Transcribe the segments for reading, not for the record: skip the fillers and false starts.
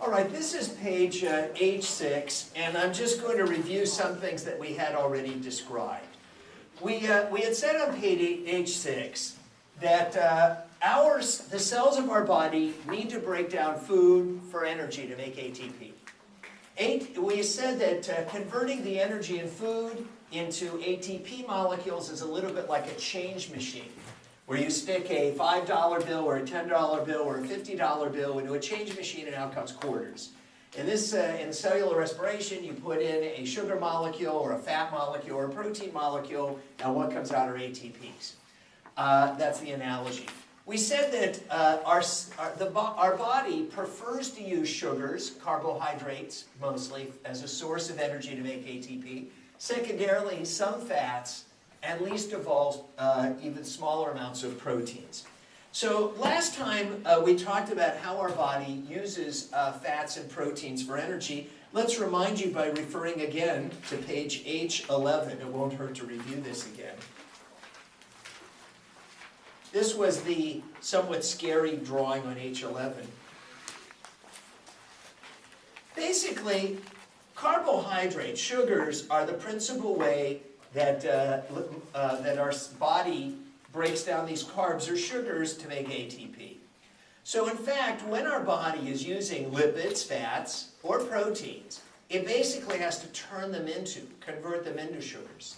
All right, this is page H6, and I'm just going to review some things that we had already described. We had said on page H6 that the cells of our body need to break down food for energy to make ATP. We said that converting the energy in food into ATP molecules is a little bit like a change machine, where you stick a $5 bill or a $10 bill or a $50 bill into a change machine and out comes quarters. In this, in cellular respiration, you put in a sugar molecule or a fat molecule or a protein molecule, and what comes out are ATPs. That's the analogy. We said that our body prefers to use sugars, carbohydrates mostly, as a source of energy to make ATP. Secondarily, some fats, and least of all, even smaller amounts of proteins. So last time we talked about how our body uses fats and proteins for energy. Let's remind you by referring again to page H11. It won't hurt to review this again. This was the somewhat scary drawing on H11. Basically, carbohydrates, sugars, are the principal way that our body breaks down these carbs or sugars to make ATP. So in fact, when our body is using lipids, fats, or proteins, it basically has to convert them into sugars.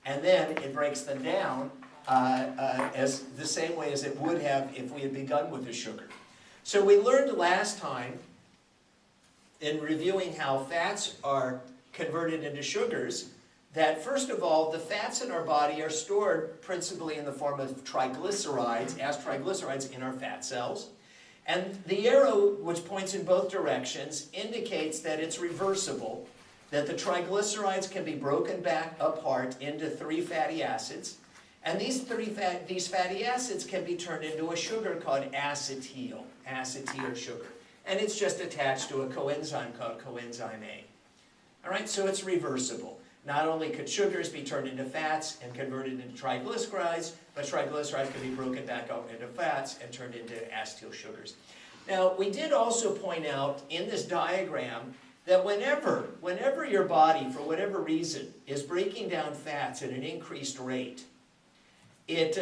And then it breaks them down as the same way as it would have if we had begun with a sugar. So we learned last time, in reviewing how fats are converted into sugars, that first of all, the fats in our body are stored principally in the form of triglycerides, as triglycerides in our fat cells. And the arrow, which points in both directions, indicates that it's reversible, that the triglycerides can be broken back apart into 3 fatty acids. And these fatty acids can be turned into a sugar called acetyl sugar. And it's just attached to a coenzyme called coenzyme A. All right, so it's reversible. Not only could sugars be turned into fats and converted into triglycerides, but triglycerides can be broken back out into fats and turned into acetyl sugars. Now, we did also point out in this diagram that whenever your body, for whatever reason, is breaking down fats at an increased rate, it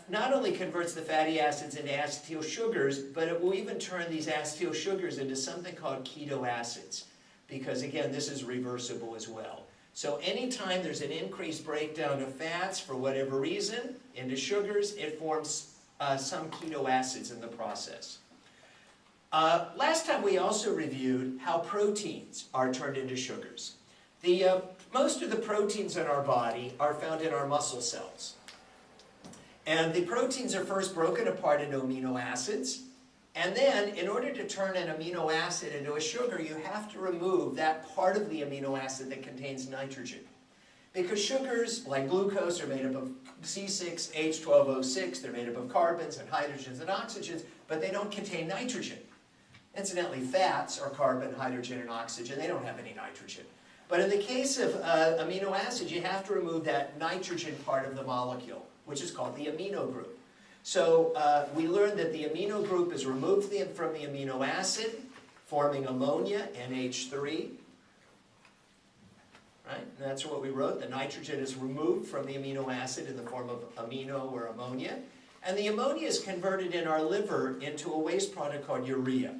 not only converts the fatty acids into acetyl sugars, but it will even turn these acetyl sugars into something called ketoacids, because again, this is reversible as well. So anytime there's an increased breakdown of fats for whatever reason into sugars, it forms some ketoacids in the process. Last time we also reviewed how proteins are turned into sugars. Most of the proteins in our body are found in our muscle cells. And the proteins are first broken apart into amino acids. And then, in order to turn an amino acid into a sugar, you have to remove that part of the amino acid that contains nitrogen. Because sugars, like glucose, are made up of C6H12O6. They're made up of carbons and hydrogens and oxygens, but they don't contain nitrogen. Incidentally, fats are carbon, hydrogen, and oxygen. They don't have any nitrogen. But in the case of amino acids, you have to remove that nitrogen part of the molecule, which is called the amino group. So we learned that the amino group is removed from the amino acid, forming ammonia, NH3. Right? And that's what we wrote. The nitrogen is removed from the amino acid in the form of amino or ammonia. And the ammonia is converted in our liver into a waste product called urea.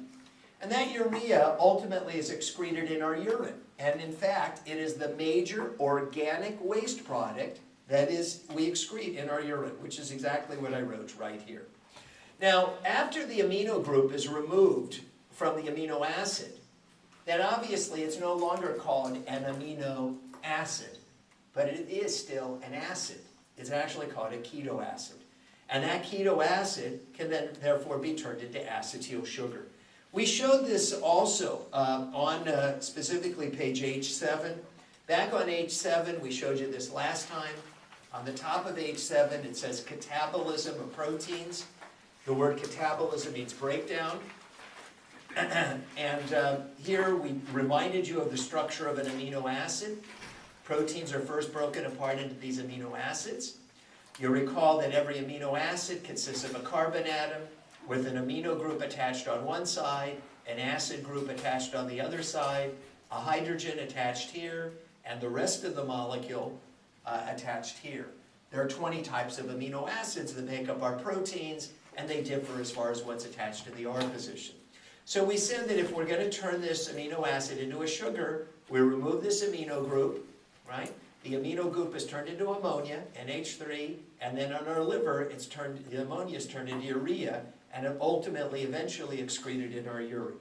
And that urea ultimately is excreted in our urine. And in fact, it is the major organic waste product that we excrete in our urine, which is exactly what I wrote right here. Now, after the amino group is removed from the amino acid, then obviously it's no longer called an amino acid, but it is still an acid. It's actually called a ketoacid. And that ketoacid can then therefore be turned into acetyl sugar. We showed this also on specifically page H7. Back on H7, we showed you this last time. On the top of H7, it says catabolism of proteins. The word catabolism means breakdown. And here we reminded you of the structure of an amino acid. Proteins are first broken apart into these amino acids. You'll recall that every amino acid consists of a carbon atom, with an amino group attached on one side, an acid group attached on the other side, a hydrogen attached here, and the rest of the molecule attached here. There are 20 types of amino acids that make up our proteins, and they differ as far as what's attached to the R position. So we said that if we're going to turn this amino acid into a sugar, we remove this amino group, right? The amino group is turned into ammonia, NH3, and then on our liver, the ammonia is turned into urea, and ultimately, eventually excreted in our urine.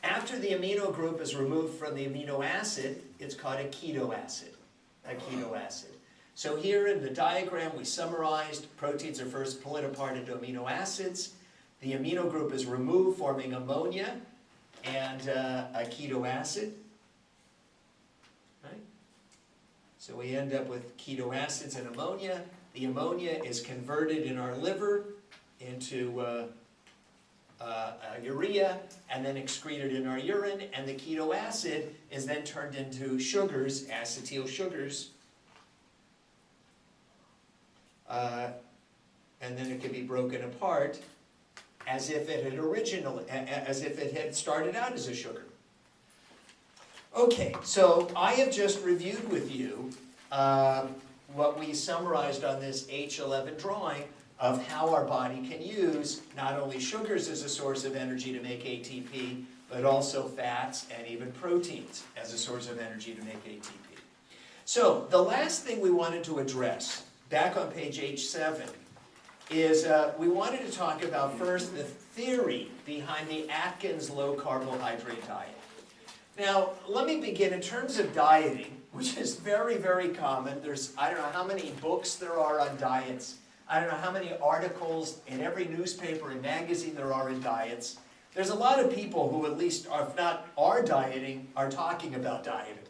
After the amino group is removed from the amino acid, it's called a ketoacid. So here in the diagram, we summarized proteins are first split apart into amino acids. The amino group is removed, forming ammonia and a ketoacid. Right? So we end up with ketoacids and ammonia. The ammonia is converted in our liver into urea and then excreted in our urine, and the ketoacid is then turned into sugars, acetyl sugars, and then it can be broken apart as if it had started out as a sugar. Okay, so I have just reviewed with you what we summarized on this H11 drawing of how our body can use not only sugars as a source of energy to make ATP, but also fats and even proteins as a source of energy to make ATP. So the last thing we wanted to address, back on page H7, is we wanted to talk about first the theory behind the Atkins low-carbohydrate diet. Now, let me begin in terms of dieting, which is very, very common. I don't know how many books there are on diets. I don't know how many articles in every newspaper and magazine there are in diets. There's a lot of people who at least, if not are dieting, are talking about dieting.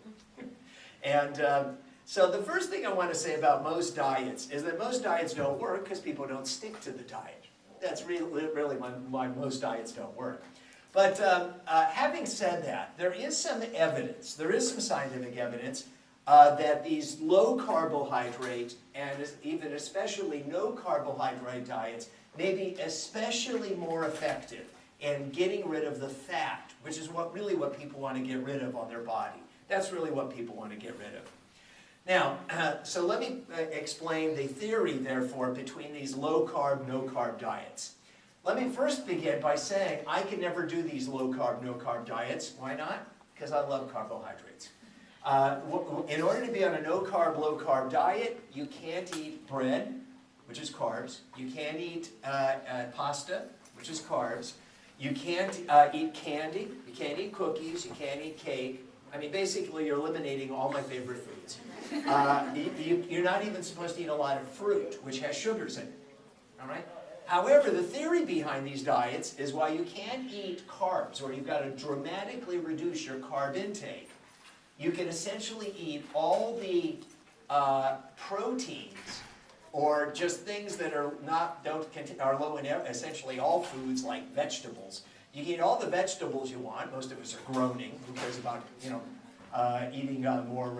And so the first thing I want to say about most diets is that most diets don't work because people don't stick to the diet. That's really why most diets don't work. But having said that, there is some evidence, there is some scientific evidence that these low carbohydrate and even especially no carbohydrate diets may be especially more effective in getting rid of the fat, which is really what people want to get rid of on their body. That's really what people want to get rid of. Now, so let me explain the theory, therefore, between these low-carb, no-carb diets. Let me first begin by saying I can never do these low-carb, no-carb diets. Why not? Because I love carbohydrates. In order to be on a no-carb, low-carb diet, you can't eat bread, which is carbs. You can't eat pasta, which is carbs. You can't eat candy. You can't eat cookies. You can't eat cake. I mean, basically, you're eliminating all my favorite foods. You're not even supposed to eat a lot of fruit, which has sugars in it. All right? However, the theory behind these diets is while you can't eat carbs, or you've got to dramatically reduce your carb intake, you can essentially eat all the proteins, or just things that are low in essentially all foods like vegetables. You can eat all the vegetables you want. Most of us are groaning. Who cares about eating more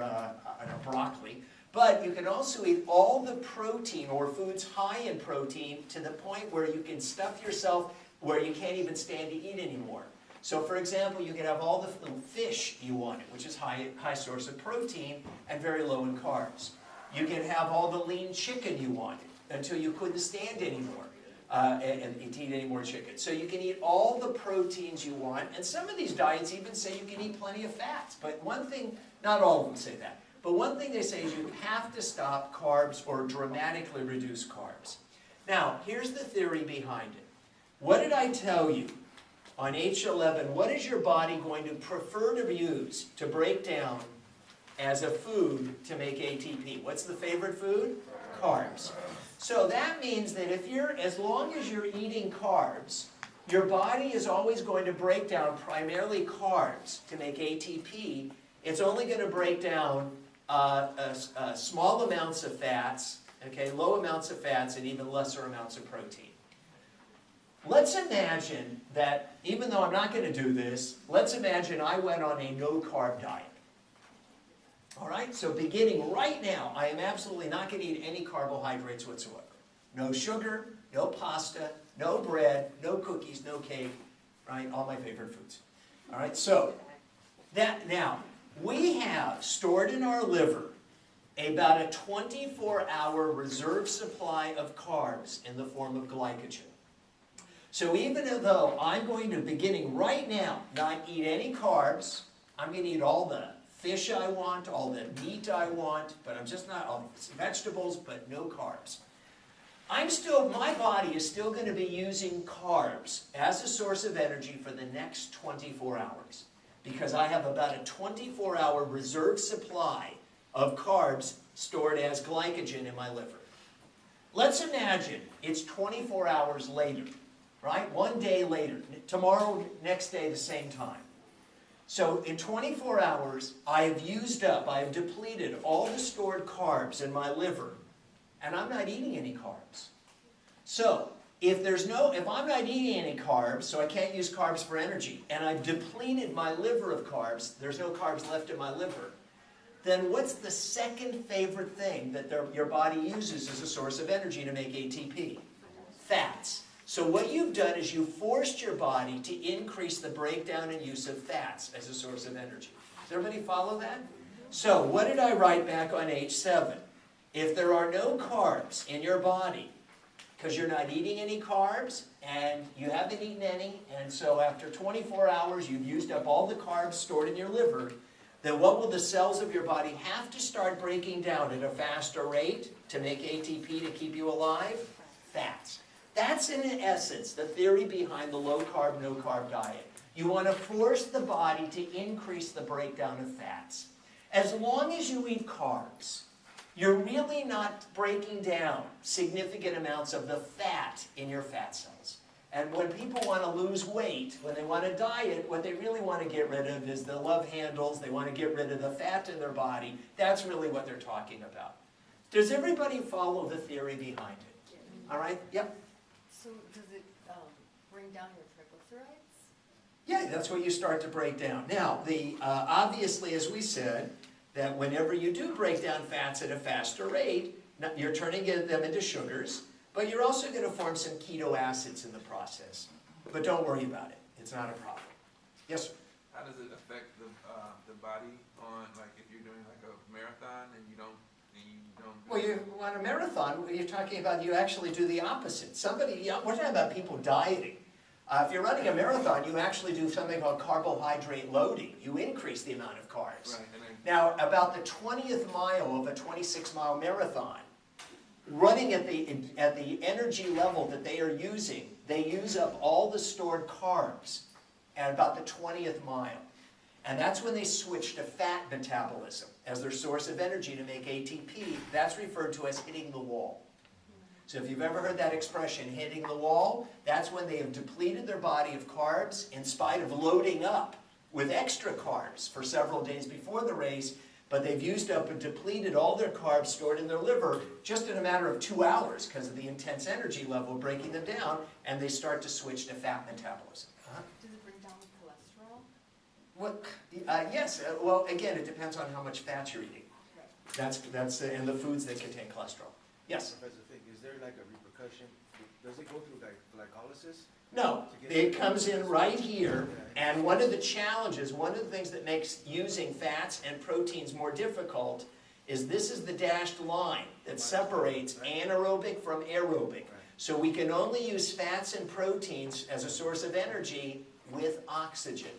broccoli? But you can also eat all the protein or foods high in protein to the point where you can stuff yourself where you can't even stand to eat anymore. So for example, you can have all the fish you wanted, which is high source of protein and very low in carbs. You can have all the lean chicken you wanted until you couldn't stand anymore and eat any more chicken. So you can eat all the proteins you want, and some of these diets even say you can eat plenty of fats. But one thing, not all of them say that, but one thing they say is you have to stop carbs or dramatically reduce carbs. Now, here's the theory behind it. What did I tell you on H11? What is your body going to prefer to use to break down as a food to make ATP? What's the favorite food? Carbs. So that means that as long as you're eating carbs, your body is always going to break down primarily carbs to make ATP. It's only going to break down small amounts of fats, okay, low amounts of fats, and even lesser amounts of protein. Let's imagine that, even though I'm not going to do this, let's imagine I went on a no-carb diet. All right, so beginning right now, I am absolutely not going to eat any carbohydrates whatsoever. No sugar, no pasta, no bread, no cookies, no cake, right? All my favorite foods. All right, so now we have stored in our liver about a 24-hour reserve supply of carbs in the form of glycogen. So even though I'm going to, beginning right now, not eat any carbs, I'm going to eat all the fish I want, all the meat I want, but I'm just not, all vegetables, but no carbs. My body is still going to be using carbs as a source of energy for the next 24 hours. Because I have about a 24-hour reserve supply of carbs stored as glycogen in my liver. Let's imagine it's 24 hours later, right? One day later, tomorrow, next day, the same time. So in 24 hours, I have depleted all the stored carbs in my liver, and I'm not eating any carbs. So if I'm not eating any carbs, so I can't use carbs for energy, and I've depleted my liver of carbs, there's no carbs left in my liver, then what's the second favorite thing that your body uses as a source of energy to make ATP? Fats. So what you've done is you've forced your body to increase the breakdown and use of fats as a source of energy. Does everybody follow that? So what did I write back on H7? If there are no carbs in your body, because you're not eating any carbs, and you haven't eaten any, and so after 24 hours you've used up all the carbs stored in your liver, then what will the cells of your body have to start breaking down at a faster rate to make ATP to keep you alive? Fats. That's in essence the theory behind the low-carb, no-carb diet. You want to force the body to increase the breakdown of fats. As long as you eat carbs, you're really not breaking down significant amounts of the fat in your fat cells. And when people want to lose weight, when they want to diet, what they really want to get rid of is the love handles. They want to get rid of the fat in their body. That's really what they're talking about. Does everybody follow the theory behind it? All right? Yep. So does it bring down your triglycerides? Yeah, that's what you start to break down. Now, obviously, as we said, that whenever you do break down fats at a faster rate, you're turning them into sugars, but you're also going to form some ketoacids in the process. But don't worry about it. It's not a problem. Yes, sir? How does it affect the body on, like, if you're doing like a marathon and you don't Well, you on a marathon, you're talking about you actually do the opposite. We're talking about people dieting. If you're running a marathon, you actually do something called carbohydrate loading. You increase the amount of carbs. Right, Now, about the 20th mile of a 26-mile marathon, running at the energy level that they are using, they use up all the stored carbs at about the 20th mile. And that's when they switch to fat metabolism as their source of energy to make ATP. That's referred to as hitting the wall. So if you've ever heard that expression, hitting the wall, that's when they have depleted their body of carbs in spite of loading up with extra carbs for several days before the race, but they've used up and depleted all their carbs stored in their liver just in a matter of 2 hours because of the intense energy level breaking them down, and they start to switch to fat metabolism. Does it bring down cholesterol? What? Yes. Well, again, it depends on how much fat you're eating. Right. That's and the foods that contain cholesterol. Yes. Professor Fink, is there like a repercussion? Does it go through like glycolysis? No, it comes in right here, and one of the challenges, one of the things that makes using fats and proteins more difficult is this is the dashed line that separates anaerobic from aerobic. So we can only use fats and proteins as a source of energy with oxygen.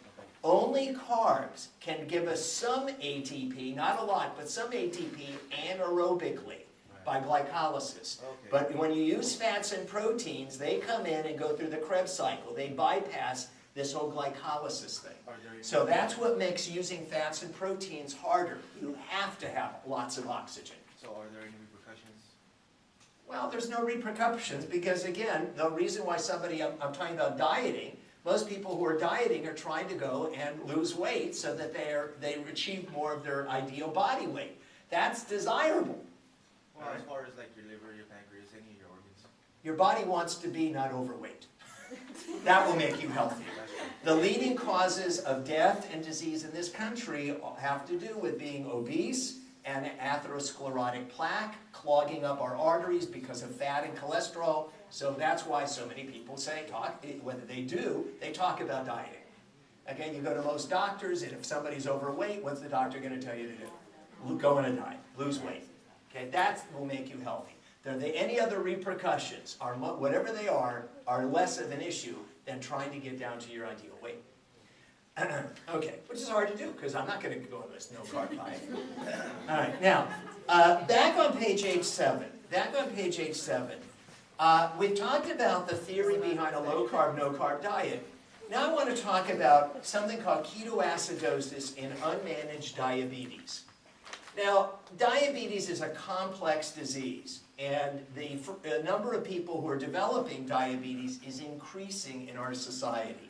Only carbs can give us some ATP, not a lot, but some ATP anaerobically by glycolysis. Okay. But when you use fats and proteins, they come in and go through the Krebs cycle. They bypass this whole glycolysis thing. So that's what makes using fats and proteins harder. You have to have lots of oxygen. So are there any repercussions? Well, there's no repercussions because, again, the reason why I'm talking about dieting, most people who are dieting are trying to go and lose weight so that they achieve more of their ideal body weight. That's desirable. Well, as far as like your liver, your pancreas, any of your organs? Your body wants to be not overweight. That will make you healthy. The leading causes of death and disease in this country have to do with being obese and atherosclerotic plaque, clogging up our arteries because of fat and cholesterol. So that's why so many people say, whether they do, they talk about dieting. Okay, you go to most doctors, and if somebody's overweight, what's the doctor going to tell you to do? Go on a diet, lose weight. Okay, that will make you healthy. Any other repercussions, whatever they are less of an issue than trying to get down to your ideal weight. Okay, which is hard to do, because I'm not going to go on this no-carb diet. All right, now, back on page H7, we've talked about the theory behind a low-carb, no-carb diet. Now I want to talk about something called ketoacidosis in unmanaged diabetes. Now, diabetes is a complex disease, and the number of people who are developing diabetes is increasing in our society.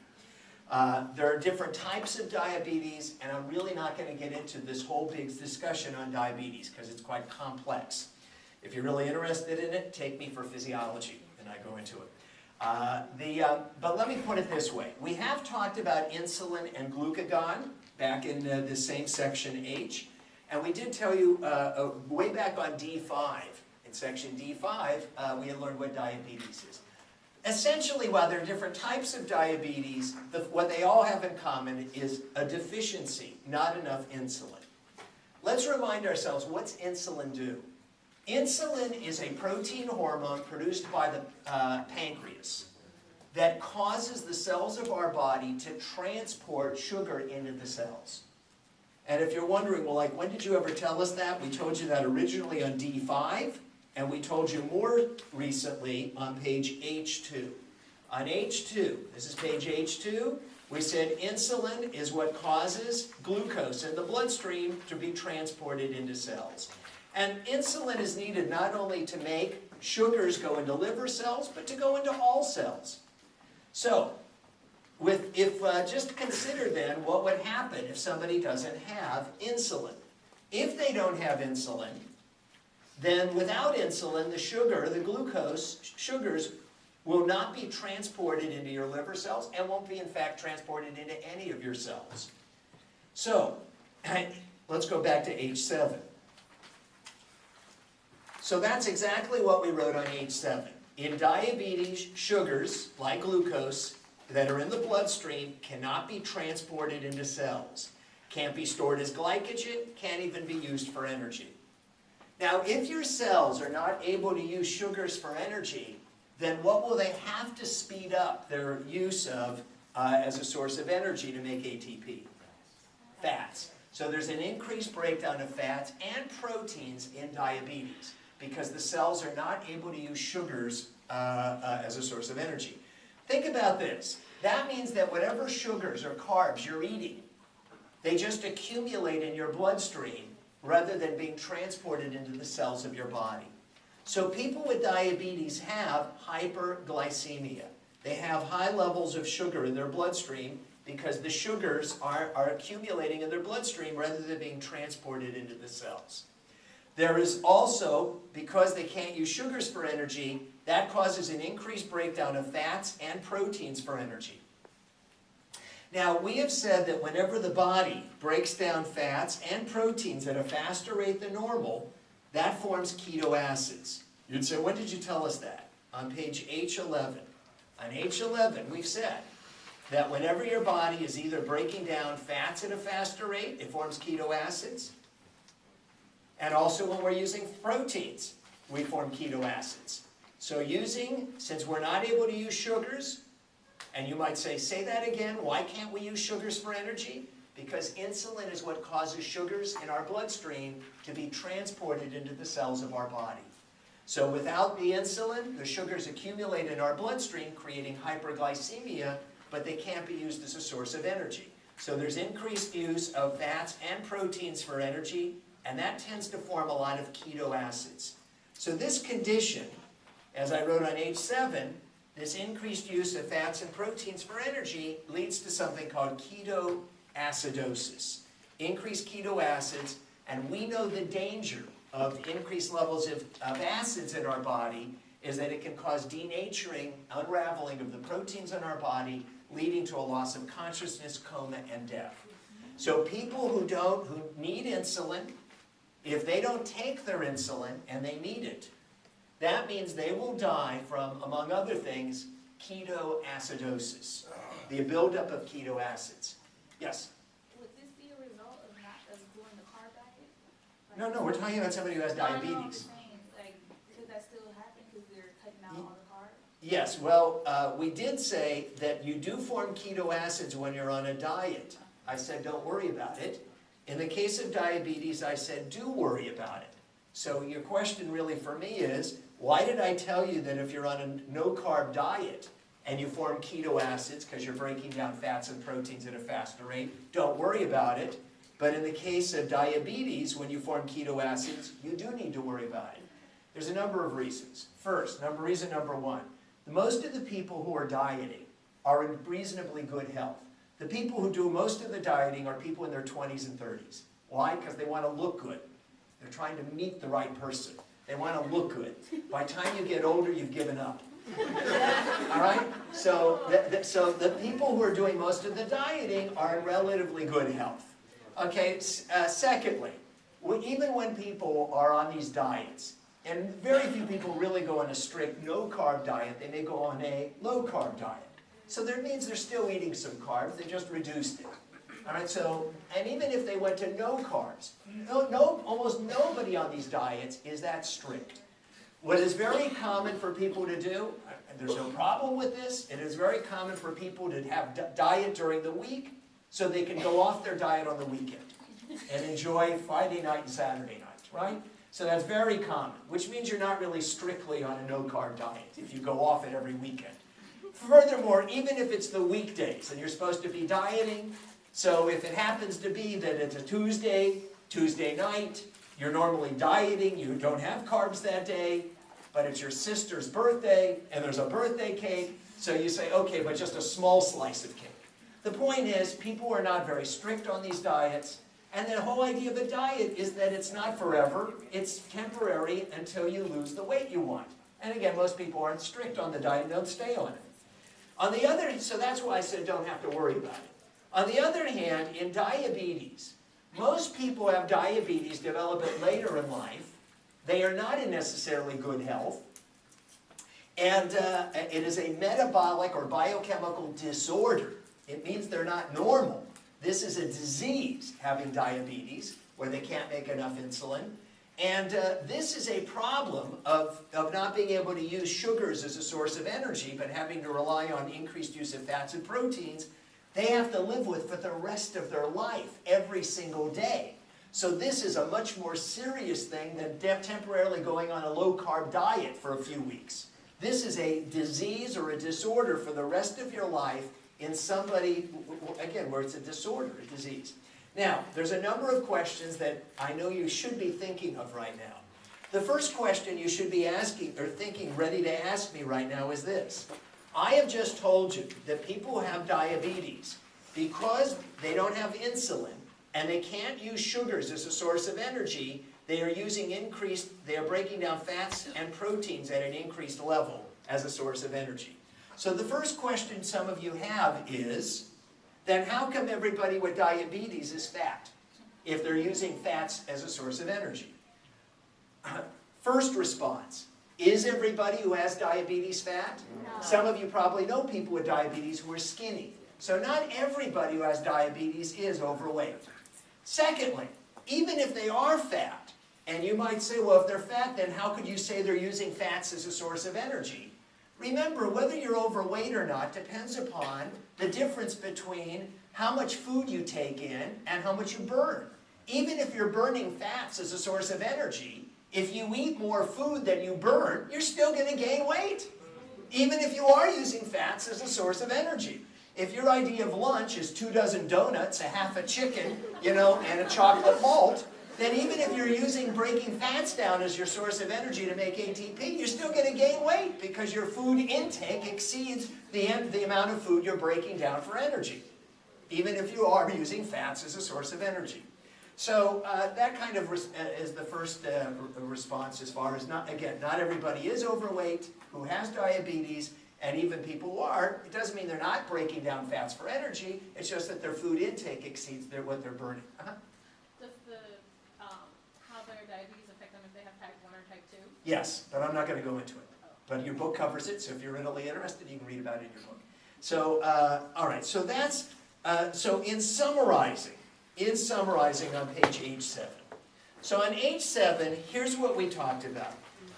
There are different types of diabetes, and I'm really not going to get into this whole big discussion on diabetes because it's quite complex. If you're really interested in it, take me for physiology, and I go into it. But let me put it this way. We have talked about insulin and glucagon back in the same section H, and we did tell you way back on D5, in section D5, we had learned what diabetes is. Essentially, while there are different types of diabetes, what they all have in common is a deficiency, not enough insulin. Let's remind ourselves, what's insulin do? Insulin is a protein hormone produced by the pancreas that causes the cells of our body to transport sugar into the cells. And if you're wondering, well, like, when did you ever tell us that? We told you that originally on D5, and we told you more recently on page H2. On H2, this is page H2, we said insulin is what causes glucose in the bloodstream to be transported into cells. And insulin is needed not only to make sugars go into liver cells, but to go into all cells. So, just consider then what would happen if somebody doesn't have insulin. If they don't have insulin, then without insulin, the glucose sugars will not be transported into your liver cells and won't be in fact transported into any of your cells. So, let's go back to H7. So that's exactly what we wrote on H7. In diabetes, sugars, like glucose, that are in the bloodstream cannot be transported into cells. Can't be stored as glycogen, can't even be used for energy. Now, if your cells are not able to use sugars for energy, then what will they have to speed up their use of as a source of energy to make ATP? Fats. So there's an increased breakdown of fats and proteins in diabetes because the cells are not able to use sugars as a source of energy. Think about this. That means that whatever sugars or carbs you're eating, they just accumulate in your bloodstream rather than being transported into the cells of your body. So people with diabetes have hyperglycemia. They have high levels of sugar in their bloodstream because the sugars are accumulating in their bloodstream rather than being transported into the cells. There is also, because they can't use sugars for energy, that causes an increased breakdown of fats and proteins for energy. Now, we have said that whenever the body breaks down fats and proteins at a faster rate than normal, that forms ketoacids. You'd say, when did you tell us that? On page H11. On H11, we've said that whenever your body is either breaking down fats at a faster rate, it forms ketoacids. And also when we're using proteins, we form ketoacids. So since we're not able to use sugars, and you might say that again, why can't we use sugars for energy? Because insulin is what causes sugars in our bloodstream to be transported into the cells of our body. So without the insulin, the sugars accumulate in our bloodstream, creating hyperglycemia, but they can't be used as a source of energy. So there's increased use of fats and proteins for energy, and that tends to form a lot of ketoacids. So this condition, as I wrote on H7, this increased use of fats and proteins for energy leads to something called ketoacidosis. Increased ketoacids, and we know the danger of increased levels of acids in our body is that it can cause denaturing, unraveling of the proteins in our body, leading to a loss of consciousness, coma, and death. So people who need insulin, If they don't take their insulin and they need it, that means they will die from, among other things, ketoacidosis, the buildup of keto acids. Yes? Would this be a result of not of doing the carb diet? No, no, we're talking about somebody who has No, I know, I'm diabetes. just saying, like, could that still happen because they're cutting out all the carbs? Yes, well, we did say that you do form keto acids when you're on a diet. I said don't worry about it. In the case of diabetes, I said do worry about it. So your question really for me is, why did I tell you that if you're on a no-carb diet and you form keto acids because you're breaking down fats and proteins at a faster rate, don't worry about it. But in the case of diabetes, when you form keto acids, you do need to worry about it. There's a number of reasons. First, reason number one, most of the people who are dieting are in reasonably good health. The people who do most of the dieting are people in their 20s and 30s. Why? Because they want to look good. They're trying to meet the right person. They want to look good. By the time you get older, you've given up. All right? So the people who are doing most of the dieting are in relatively good health. Okay, secondly, even when people are on these diets, and very few people really go on a strict no-carb diet, they may go on a low-carb diet. So that means they're still eating some carbs, they just reduced it. All right, so, and even if they went to no carbs, almost nobody on these diets is that strict. What is very common for people to do, and there's no problem with this, it is very common for people to have diet during the week so they can go off their diet on the weekend and enjoy Friday night and Saturday night, right? So that's very common, which means you're not really strictly on a no-carb diet if you go off it every weekend. Furthermore, even if it's the weekdays and you're supposed to be dieting, so if it happens to be that it's a Tuesday night, you're normally dieting, you don't have carbs that day, but it's your sister's birthday and there's a birthday cake, so you say, okay, but just a small slice of cake. The point is, people are not very strict on these diets, and the whole idea of a diet is that it's not forever, it's temporary until you lose the weight you want. And again, most people aren't strict on the diet and don't stay on it. On the other hand, so that's why I said don't have to worry about it. On the other hand, in diabetes, most people who have diabetes develop it later in life. They are not in necessarily good health. And it is a metabolic or biochemical disorder. It means they're not normal. This is a disease, having diabetes, where they can't make enough insulin. And this is a problem of not being able to use sugars as a source of energy, but having to rely on increased use of fats and proteins they have to live with for the rest of their life, every single day. So this is a much more serious thing than temporarily going on a low-carb diet for a few weeks. This is a disease or a disorder for the rest of your life in somebody, again, where it's a disorder, a disease. Now, there's a number of questions that I know you should be thinking of right now. The first question you should be asking, or thinking, ready to ask me right now is this. I have just told you that people who have diabetes, because they don't have insulin, and they can't use sugars as a source of energy, they are breaking down fats and proteins at an increased level as a source of energy. So the first question some of you have is, then how come everybody with diabetes is fat, if they're using fats as a source of energy? First response, is everybody who has diabetes fat? No. Some of you probably know people with diabetes who are skinny. So not everybody who has diabetes is overweight. Secondly, even if they are fat, and you might say, well, if they're fat, then how could you say they're using fats as a source of energy? Remember, whether you're overweight or not depends upon the difference between how much food you take in and how much you burn. Even if you're burning fats as a source of energy, if you eat more food than you burn, you're still going to gain weight. Even if you are using fats as a source of energy. If your idea of lunch is 2 dozen donuts, a half a chicken, and a chocolate malt, then even if you're using breaking fats down as your source of energy to make ATP, you're still going to gain weight because your food intake exceeds the amount of food you're breaking down for energy, even if you are using fats as a source of energy. So that kind of is the first response as far as, not everybody is overweight who has diabetes, and even people who are, it doesn't mean they're not breaking down fats for energy, it's just that their food intake exceeds what they're burning. Does how they're Yes, but I'm not going to go into it. But your book covers it, so if you're really interested, you can read about it in your book. So, all right, so that's, so in summarizing on page H7. So on H7, here's what we talked about.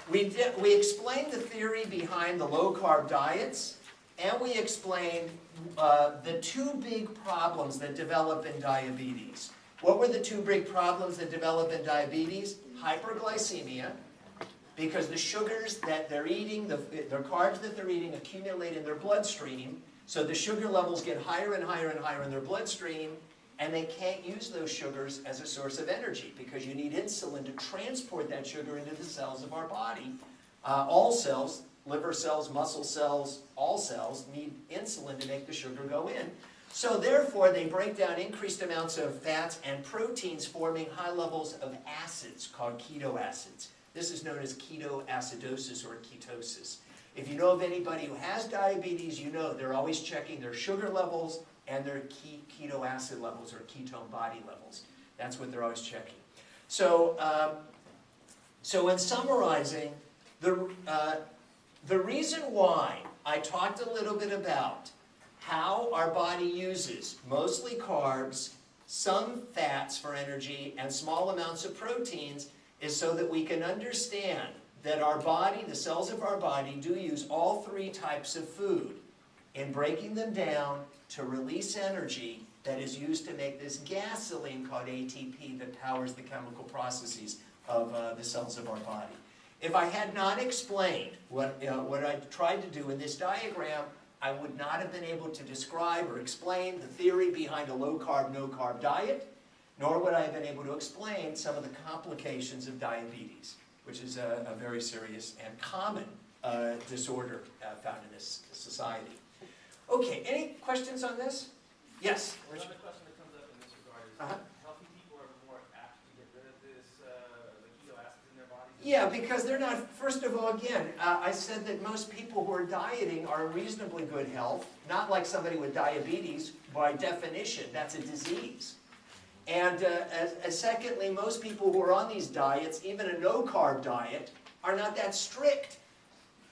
We explained the theory behind the low-carb diets, and we explained the two big problems that develop in diabetes. What were the two big problems that develop in diabetes? Hyperglycemia, because the sugars that they're eating, the carbs that they're eating accumulate in their bloodstream, so the sugar levels get higher and higher and higher in their bloodstream, and they can't use those sugars as a source of energy because you need insulin to transport that sugar into the cells of our body. All cells, liver cells, muscle cells, all cells need insulin to make the sugar go in. So therefore, they break down increased amounts of fats and proteins, forming high levels of acids called ketoacids. This is known as ketoacidosis or ketosis. If you know of anybody who has diabetes, you know they're always checking their sugar levels and their keto acid levels or ketone body levels. That's what they're always checking. So, so in summarizing, the reason why I talked a little bit about how our body uses mostly carbs, some fats for energy, and small amounts of proteins is so that we can understand that our body, the cells of our body, do use all three types of food in breaking them down to release energy that is used to make this gasoline called ATP that powers the chemical processes of the cells of our body. If I had not explained what I tried to do in this diagram, I would not have been able to describe or explain the theory behind a low-carb, no-carb diet, nor would I have been able to explain some of the complications of diabetes, which is a very serious and common disorder found in this society. Okay, any questions on this? Yes? Another question that comes up in this regard is healthy people are more apt to get rid of this, the keto acids in their bodies? Yeah, because they're not, first of all, again, I said that most people who are dieting are in reasonably good health, not like somebody with diabetes. By definition, that's a disease. And secondly, most people who are on these diets, even a no-carb diet, are not that strict.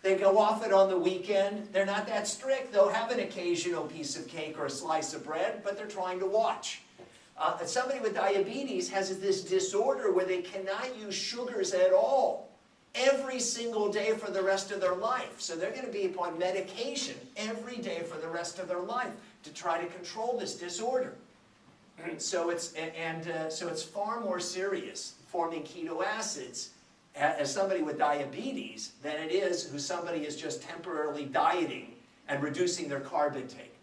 They go off it on the weekend. They're not that strict. They'll have an occasional piece of cake or a slice of bread, but they're trying to watch. Somebody with diabetes has this disorder where they cannot use sugars at all every single day for the rest of their life. So they're going to be upon medication every day for the rest of their life to try to control this disorder. So it's far more serious forming keto acids as somebody with diabetes than it is who somebody is just temporarily dieting and reducing their carb intake.